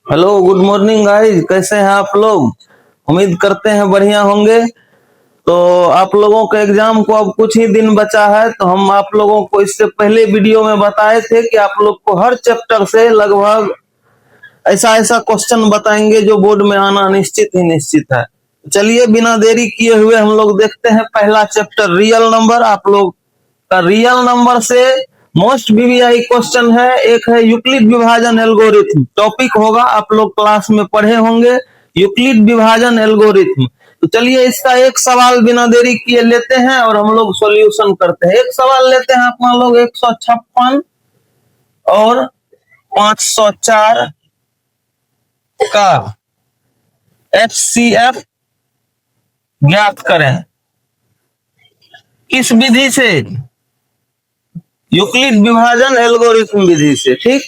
Hello, good morning guys. कैसे हैं आप लोग? उम्मीद करते हैं बढ़िया होंगे। तो आप लोगों के एग्जाम को अब कुछ ही दिन बचा है, तो हम आप लोगों को इससे पहले वीडियो में बताए थे कि आप लोग को हर चैप्टर से लगभग ऐसा ऐसा क्वेश्चन बताएंगे जो बोर्ड में आना निश्चित ही निश्चित है। चलिए बिना देरी किए हुए हम लोग देखते हैं पहला चैप्टर रियल नंबर। आप लोग का रियल नंबर से मोस्ट वीवीआई क्वेश्चन है। एक है यूक्लिड विभाजन एल्गोरिथम, टॉपिक होगा आप लोग क्लास में पढ़े होंगे, यूक्लिड विभाजन एल्गोरिथम। तो चलिए इसका एक सवाल बिना देरी किए लेते हैं और हम लोग सॉल्यूशन करते हैं। एक सवाल लेते हैं अपना लोग 156 और 504 का एचसीएफ ज्ञात करें। किस विधि से? यूक्लिड विभाजन एल्गोरिथम विधि से। ठीक,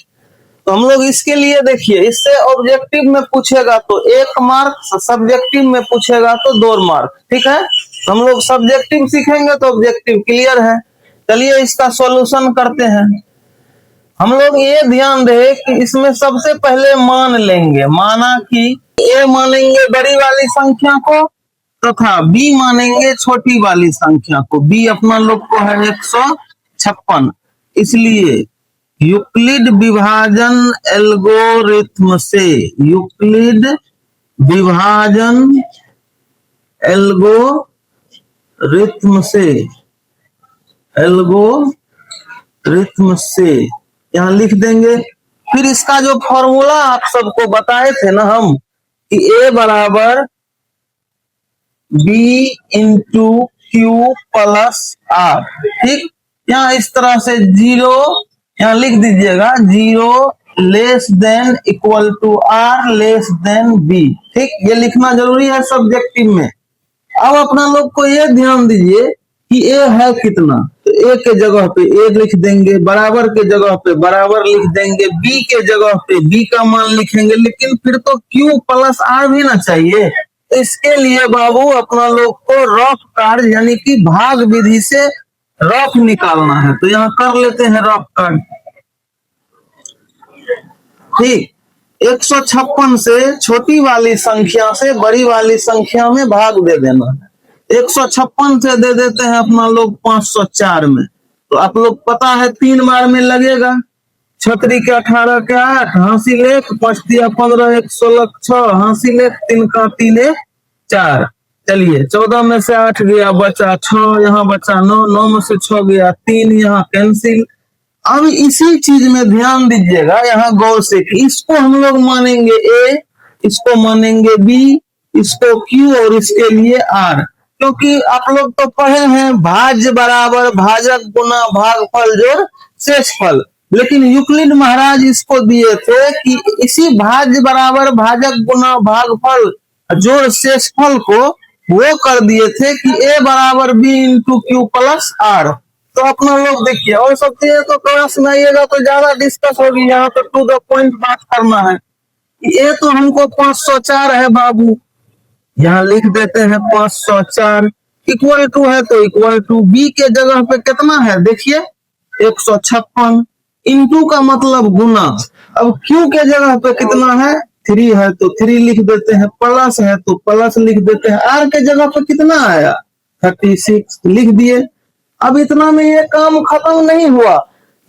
तो हम लोग इसके लिए देखिए, इससे ऑब्जेक्टिव में पूछेगा तो 1 मार्क, सब्जेक्टिव में पूछेगा तो 2 मार्क। ठीक है, हम लोग सब्जेक्टिव सीखेंगे तो ऑब्जेक्टिव क्लियर है। चलिए इसका सॉल्यूशन करते हैं। हम लोग ये ध्यान रहे कि इसमें सबसे पहले मान लेंगे, माना कि ए मानेंगे बड़ी वाली संख्या को तथा बी मानेंगे छोटी वाली संख्या को। बी अपना लोग को है 156। इसलिए यूक्लिड विभाजन एल्गोरिथम से, यूक्लिड विभाजन एल्गोरिथम से, एल्गोरिथम से यहां लिख देंगे। फिर इसका जो फॉर्मूला आप सबको बताए थे ना हम, कि ए बराबर B into Q plus R. ठीक, यहाँ इस तरह से 0 यहाँ लिख दीजिएगा, 0 less than equal to R less than B. ठीक, ये लिखना जरूरी है सब्जेक्टिव में। अब अपना लोग को ये ध्यान दीजिए कि ए है कितना, तो ए के जगह पे ए लिख देंगे, बराबर के जगह पे बराबर लिख देंगे, बी के जगह पे बी का मान लिखेंगे। लेकिन फिर तो क्यू प्लस आर भी ना चाहिए। तो इसके लिए बाबू अपना लोग को रफ कार्य यानी कि भाग विधि से रफ निकालना है। तो यहाँ कर लेते हैं रफ कार्य। ठीक, 156 से छोटी वाली संख्या से बड़ी वाली संख्या में भाग दे देना है। 156 से दे देते हैं अपना लोग 504 में। तो आप लोग पता है 3 बार में लगेगा। 6 के 18 के 8, हासिल 1, 5 दिया 15, 1 16 6, हासिल 1, 3 का 3 1 4। चलिए 14 में से 8 गया, बचा 6, यहाँ बचा 9, 9 में से 6 गया 3, यहाँ कैंसिल। अब इसी चीज में ध्यान दीजिएगा यहाँ गौर से कि इसको हम लोग मानेंगे ए, इसको मानेंगे बी, इसको क्यू और इसके लिए आर। क्योंकि आप लोग तो पढ़े हैं भाज्य बराबर भाजक गुना भागफल जोड़ शेषफल। लेकिन यूक्लिड महाराज इसको दिए थे कि इसी भाज्य बराबर भाजक गुना भागफल जोड़ शेषफल को वो कर दिए थे कि ए बराबर B into Q plus R. तो अपना लोग देखिए, और सब चीजें तो क्लास में आइएगा तो ज्यादा डिस्कस होगी, यहाँ तो टू द पॉइंट बात करना है। ये तो हमको 504 है बाबू, यहाँ लिख देते हैं 504 इक्वल टू है तो इक्वल टू बी के जगह पे कितना है देखिए 156 इंटू का मतलब गुना। अब क्यू के जगह पे कितना है 3 है तो 3 लिख देते हैं, प्लस है तो प्लस लिख देते हैं। आर के जगह पे कितना आया 36 लिख दिए। अब इतना में ये काम खत्म नहीं हुआ।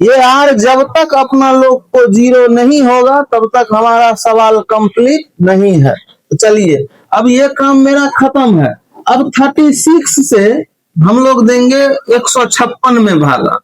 ये आर जब तक अपना लोग को 0 नहीं होगा तब तक हमारा सवाल कंप्लीट नहीं है। तो चलिए अब ये काम मेरा खत्म है। अब 36 से हम लोग देंगे 156 में भागा,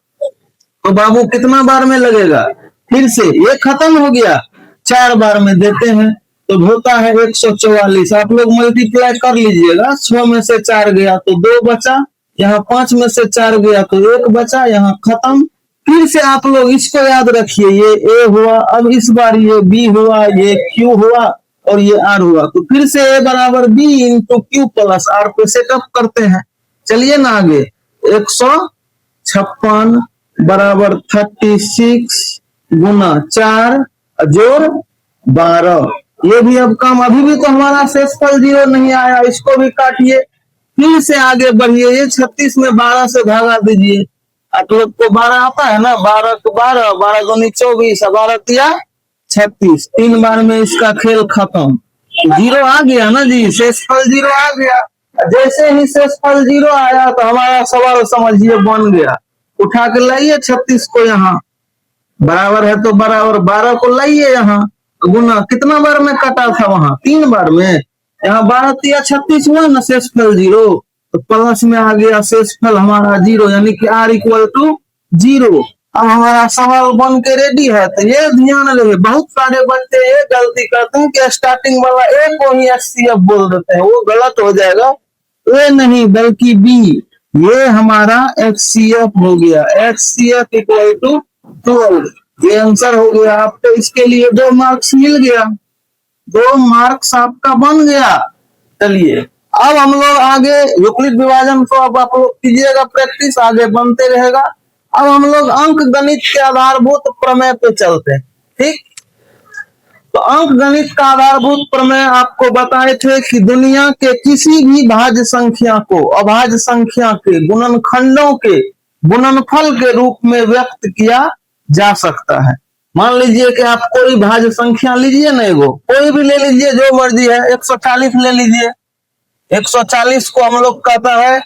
तो बाबू कितना बार में लगेगा? फिर से ये खत्म हो गया, 4 बार में देते हैं तो होता है 144। आप लोग मल्टीप्लाई कर लीजिएगा, 6 में से 4 गया तो 2 बचा, यहाँ 5 में से 4 गया तो 1 बचा, यहाँ खत्म। फिर से आप लोग इसको याद रखिए, ये ए हुआ, अब इस बार ये बी हुआ, ये क्यू हुआ और ये आर हुआ। तो फिर से ए बराबर B into Q plus R को सेटअप करते हैं। चलिए ना आगे, 156 बराबर 36 गुना 4 जोड़ 12। ये भी अब काम, अभी भी तो हमारा शेषफल 0 नहीं आया, इसको भी काटिए। फिर से आगे बढ़िए, ये 36 में 12 से भागा दीजिए। आप लोग को 12 आता है ना, 12 को 12, 12 गुनी 24, 12 दिया 36, 3 बार में इसका खेल खत्म। जीरो आ गया ना जी, शेषफल जीरो आ गया। जैसे ही शेषफल जीरो आया तो हमारा सवाल समझिए बन गया। उठा के लाइए 36 को, यहाँ बराबर है तो बराबर 12 को लाइए, यहाँ गुना कितना बार में कटा था, वहां 3 बार में, यहाँ 12 तिया 36 हुआ ना, शेषफल जीरो, तो प्लस में आ गया शेषफल हमारा जीरो, यानी कि r इक्वल टू 0। अब हमारा सवाल बन के रेडी है। तो ये ध्यान रहे, बहुत सारे बच्चे ये गलती करते हैं कि स्टार्टिंग वाला ए को ही HCF बोल देते हैं, वो गलत हो जाएगा। ए नहीं बल्कि बी, ये हमारा HCF हो गया। HCF इक्वल टू 12, ये आंसर हो गया। आपको इसके लिए 2 मार्क्स मिल गया, 2 मार्क्स आपका बन गया। चलिए अब हम लोग आगे यूक्लिड विभाजन को अब आप लोग कीजिएगा प्रैक्टिस, आगे बनते रहेगा। अब हम लोग अंक गणित के आधारभूत प्रमेय पे चलते हैं, ठीक। तो अंक गणित का आधारभूत प्रमेय आपको बताए थे कि दुनिया के किसी भी भाज्य संख्या को अभाज्य संख्या के गुणनखंडों के गुणनफल के रूप में व्यक्त किया जा सकता है। मान लीजिए कि आप कोई भाज्य संख्या लीजिए ना, एगो कोई भी ले लीजिए, जो मर्जी है, 140 ले लीजिए। 140 को हम लोग कहता है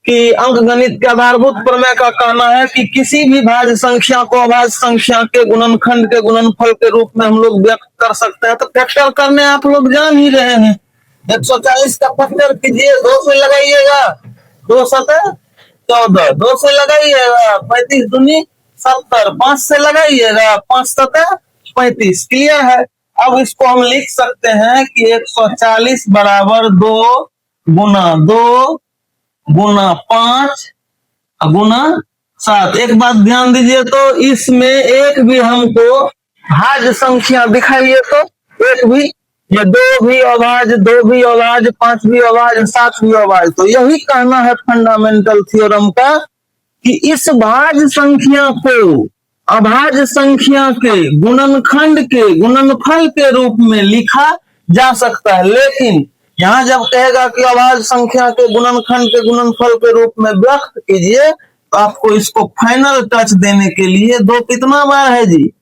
कि अंक गणित के आधारभूत प्रमेय का कहना है कि किसी भी भाज्य संख्या को अभाज्य संख्या के गुणनखंड के गुणनफल के रूप में हम लोग व्यक्त कर सकते हैं। तो फैक्टर करने आप लोग जान ही रहे हैं। 140 का फैक्टर कीजिए, 2 से लगाइएगा, 2 7 14, 2 से लगाइएगा 35 दूनी 70, 5 से लगाइएगा 5 7 35। क्लियर है। अब इसको हम लिख सकते हैं कि 140 बराबर 2 गुना 2 गुना 5 गुना 7। एक बात ध्यान दीजिए, तो इसमें एक भी हमको भाज्य संख्या दिखाइए, तो एक भी, ये 2 भी अभाज्य, 2 भी अभाज्य, 5 भी अभाज्य, 7 भी अभाज्य। तो यही कहना है फंडामेंटल थ्योरम का कि इस भाज्य संख्या को अभाज्य संख्या के गुणनखंड के गुणनफल के रूप में लिखा जा सकता है। लेकिन यहाँ जब कहेगा कि अभाज्य संख्या के गुणनखंड के गुणनफल के रूप में व्यक्त कीजिए, तो आपको इसको फाइनल टच देने के लिए 2 कितना बार है जी,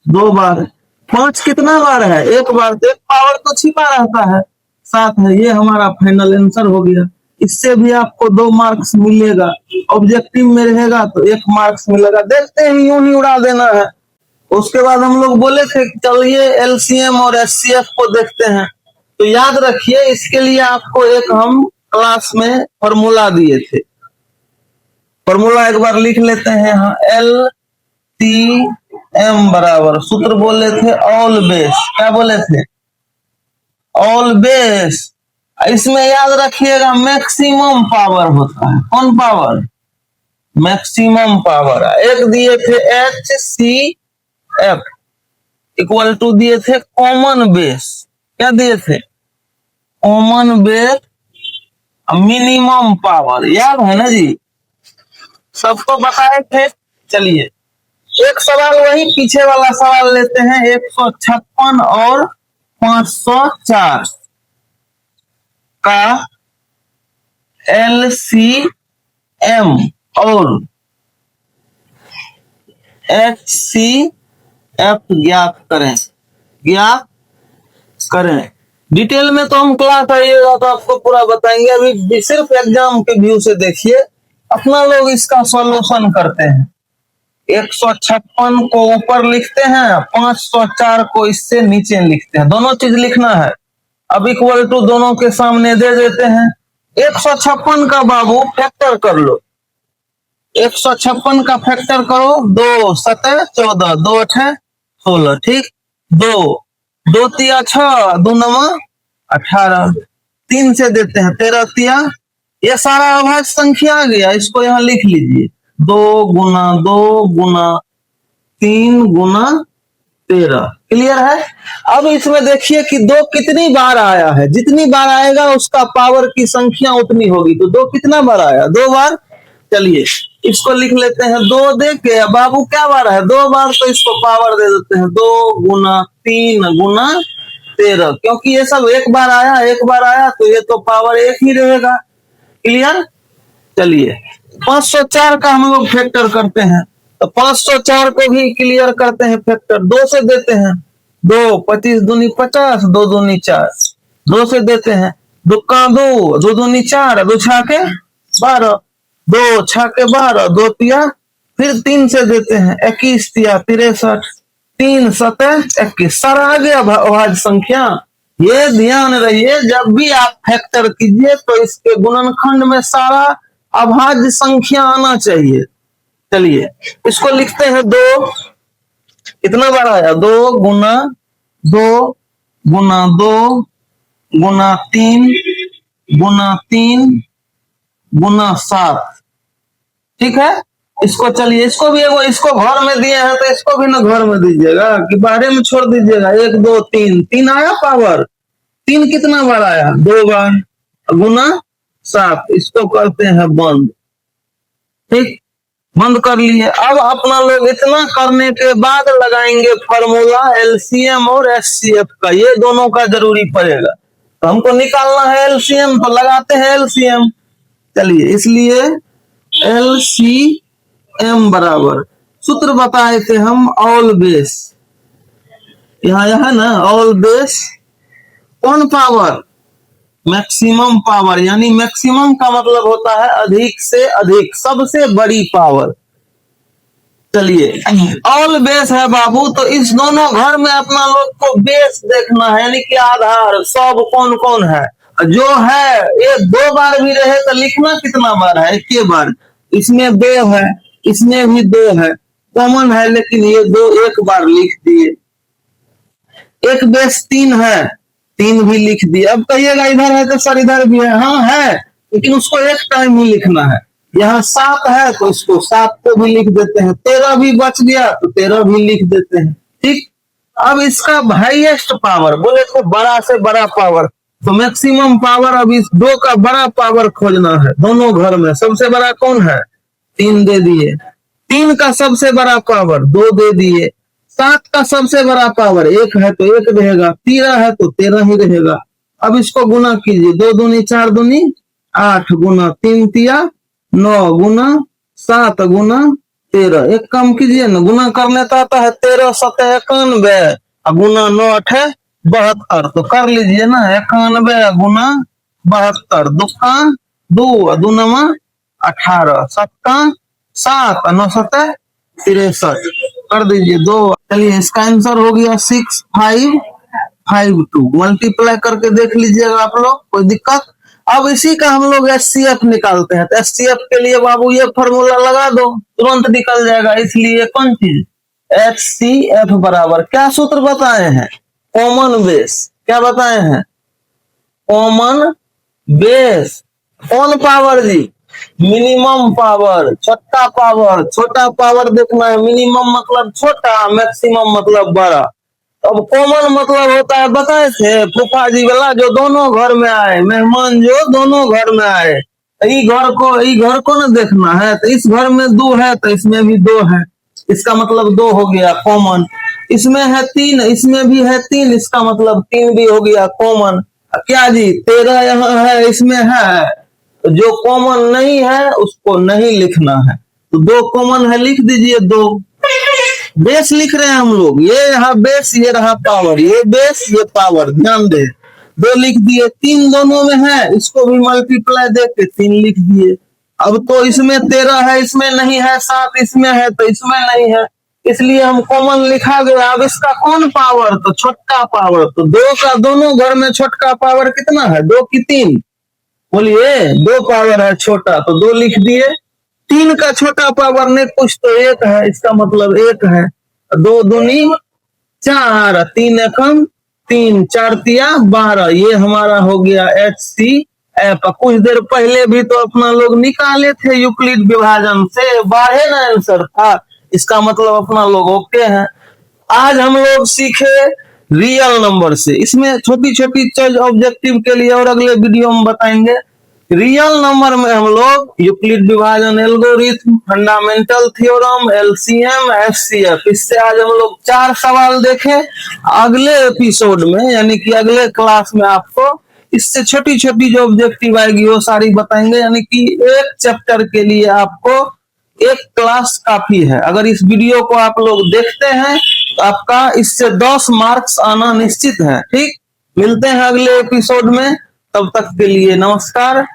2 बार। 5 कितना बार है, 1 बार। तो एक पावर तो छिपा रहता है, 7 है। ये हमारा फाइनल आंसर हो गया। इससे भी आपको 2 मार्क्स मिलेगा। ऑब्जेक्टिव में रहेगा तो 1 मार्क्स मिलेगा। देखते हैं, यूं ही उड़ा देना है। उसके बाद हम लोग बोले थे चलिए LCM और HCF को देखते हैं। तो याद रखिए, इसके लिए आपको एक हम क्लास में फॉर्मूला दिए थे। फॉर्मूला एक बार लिख लेते हैं यहाँ। LCM बराबर, सूत्र बोले थे ऑलवेज, क्या बोले थे, ऑलवेज। इसमें याद रखिएगा मैक्सिमम पावर होता है। कौन पावर, मैक्सिमम पावर। एक दिए थे HCF इक्वल टू दिए थे कॉमन बेस, क्या दिए थे, कॉमन बेस मिनिमम पावर। याद है ना जी, सबको बताए थे। चलिए एक सवाल वही पीछे वाला सवाल लेते हैं। 156 और 504 का LCM और HCF ज्ञात करें, ज्ञात करें। डिटेल में तो हम क्लास आइएगा तो आपको पूरा बताएंगे। अभी सिर्फ एग्जाम के व्यू से देखिए, अपना लोग इसका सॉल्यूशन करते हैं। 156 को ऊपर लिखते हैं, 504 को इससे नीचे लिखते हैं। दोनों चीज लिखना है। अब इक्वल टू दोनों के सामने दे देते हैं। 156 का बाबू फैक्टर कर लो। 156 का फैक्टर करो, 2 7 14, 2 8 16, ठीक। 2 तिया 6, 2 9 18, 3 से देते हैं 13 तिया। ये सारा अभाज्य संख्या आ गया, इसको यहाँ लिख लीजिए। 2 गुना 2 गुना 3 गुना 13। क्लियर है। अब इसमें देखिए कि 2 कितनी बार आया है, जितनी बार आएगा उसका पावर की संख्या उतनी होगी। तो 2 कितना बार आया, 2 बार। चलिए इसको लिख लेते हैं 2 दे के। बाबू क्या बार है, 2 बार, तो इसको पावर दे देते हैं 2 गुना 3 गुना 13। क्योंकि ये सब एक बार आया, एक बार आया, तो ये तो पावर 1 ही रहेगा। क्लियर। चलिए 504 का हम लोग फैक्टर करते हैं। तो 504 को भी क्लियर करते हैं फैक्टर, 2 से देते हैं। 2 25 दूनी 50, 2 दूनी 4, 2 से देते हैं। दुक्का 2, 2 दूनी 4, 2 छाके 12, 2 छाके 12, 2 तिया, फिर 3 से देते हैं। 21 तिया 63, 3 सतह 21, सारा आ गया भाज्य संख्या। ये ध्यान रहिए, जब भी आप फैक्टर कीजिए तो इसके गुणनखंड में सारा अभाज्य संख्या आना चाहिए। चलिए इसको लिखते हैं 2, कितना बार आया 2 गुना 2 गुना 2 गुना 3 गुना 3 गुना 7, ठीक है। इसको चलिए, इसको भी इसको घर में दिए हैं तो इसको भी ना घर में दीजिएगा कि बाहर में छोड़ दीजिएगा। 1 2 3, 3 आया पावर, 3 कितना बार आया 2 बार, गुना 7, इसको करते हैं बंद, ठीक, बंद कर लिए। अब अपना लोग इतना करने के बाद लगाएंगे फॉर्मूला एलसीएम और एचसीएफ का, ये दोनों का जरूरी पड़ेगा। तो हमको निकालना है एलसीएम, तो लगाते हैं एलसीएम। चलिए, इसलिए एलसीएम बराबर, सूत्र बताए थे हम, ऑल बेस, यहाँ ना ऑल बेस कौन पावर, मैक्सिमम पावर, यानी मैक्सिमम का मतलब होता है अधिक से अधिक, सबसे बड़ी पावर। चलिए ऑल बेस है बाबू, तो इस दोनों घर में अपना लोग को बेस देखना है, यानी कि आधार सब कौन कौन है। जो है ये 2 बार भी रहे तो लिखना कितना बार है, 1 बार। इसमें 2 है, इसमें भी 2 है, कॉमन है, लेकिन ये 2 1 बार लिख दिए। एक बेस 3 है, 3 भी लिख दिए। अब कहिएगा इधर है तो सर इधर भी है, हाँ है, लेकिन उसको एक टाइम ही लिखना है। यहाँ 7 है तो इसको 7 को भी लिख देते हैं। 13 भी बच गया तो 13 भी लिख देते हैं, ठीक। अब इसका हाईएस्ट पावर, बोले तो बड़ा से बड़ा पावर, तो मैक्सिमम पावर, अब इस 2 का बड़ा पावर खोजना है। दोनों घर में सबसे बड़ा कौन है, 3 दे दिए। 3 का सबसे बड़ा पावर 2 दे दिए। 7 का सबसे बड़ा पावर 1 है तो 1 रहेगा, 13 है तो 13 ही रहेगा। अब इसको गुना कीजिए, 2 दूनी 4 दूनी 8 गुना 3 तिया 9 गुना 7 गुना 13, एक कम कीजिए ना, गुना करने तो आता है 13 7 91, गुना 9 8 72, तो कर लीजिए ना, 91 गुना 72, 2 2 9 18, 7 7 9 7 63, कर दीजिए 2। चलिए इसका आंसर हो गया 6552, मल्टीप्लाई करके देख लीजिएगा आप लोग, कोई दिक्कत। अब इसी का हम लोग एचसीएफ निकालते हैं, तो एचसीएफ के लिए बाबू ये फॉर्मूला लगा दो, तुरंत निकल जाएगा। इसलिए कौन चीज, एचसीएफ बराबर क्या सूत्र बताए हैं, कॉमन बेस, क्या बताए हैं, कॉमन बेस। कौन पावर जी, मिनिमम पावर, छोटा पावर, छोटा पावर देखना है। मिनिमम मतलब छोटा, मैक्सिमम मतलब बड़ा। अब कॉमन मतलब होता है, बताए थे फूफा जी वाला, जो दोनों घर में आए, मेहमान जो दोनों घर में आए, ई घर को ना देखना है, तो इस घर में 2 है तो इसमें भी 2 है, इसका मतलब 2 हो गया कॉमन। इसमें है 3, इसमें भी है 3, इसका मतलब 3 भी हो गया कॉमन। क्या जी 13 यहाँ है, इसमें है, तो जो कॉमन नहीं है उसको नहीं लिखना है, तो 2 कॉमन है, लिख दीजिए 2। बेस लिख रहे हैं हम लोग, ये रहा बेस, ये रहा पावर, ये बेस ये पावर, ध्यान दे। 2 लिख दिए, 3 दोनों में है, इसको भी मल्टीप्लाई देके 3 लिख दिए। अब तो इसमें 13 है, इसमें नहीं है, 7 इसमें है तो इसमें नहीं है, इसलिए हम कॉमन लिखा गया। अब इसका कौन पावर, तो छोटका पावर, तो 2 का दोनों घर में छोटका पावर कितना है, 2 की 3, बोलिए 2 पावर है छोटा, तो 2 लिख दिए। 3 का छोटा पावर नहीं कुछ तो 1 है, इसका मतलब 1 है। 2 दूनी 4, 3 एकम 3, 4 तिया 12, ये हमारा हो गया एचसीएफ। कुछ देर पहले भी तो अपना लोग निकाले थे यूक्लिड विभाजन से, 12 ना आंसर था, इसका मतलब अपना लोग ओके है। आज हम लोग सीखे रियल नंबर से, इसमें छोटी छोटी चीज ऑब्जेक्टिव के लिए और अगले वीडियो में बताएंगे। रियल नंबर में हम लोग यूक्लिड विभाजन algorithm, fundamental theorem, LCM, HCF, इससे आज हम लोग 4 सवाल देखे। अगले एपिसोड में यानी कि अगले क्लास में आपको इससे छोटी छोटी जो ऑब्जेक्टिव आएगी वो सारी बताएंगे, यानी कि एक चैप्टर के लिए आपको एक क्लास काफी है। अगर इस वीडियो को आप लोग देखते हैं तो आपका इससे 10 मार्क्स आना निश्चित है। ठीक, मिलते हैं अगले एपिसोड में, तब तक के लिए नमस्कार।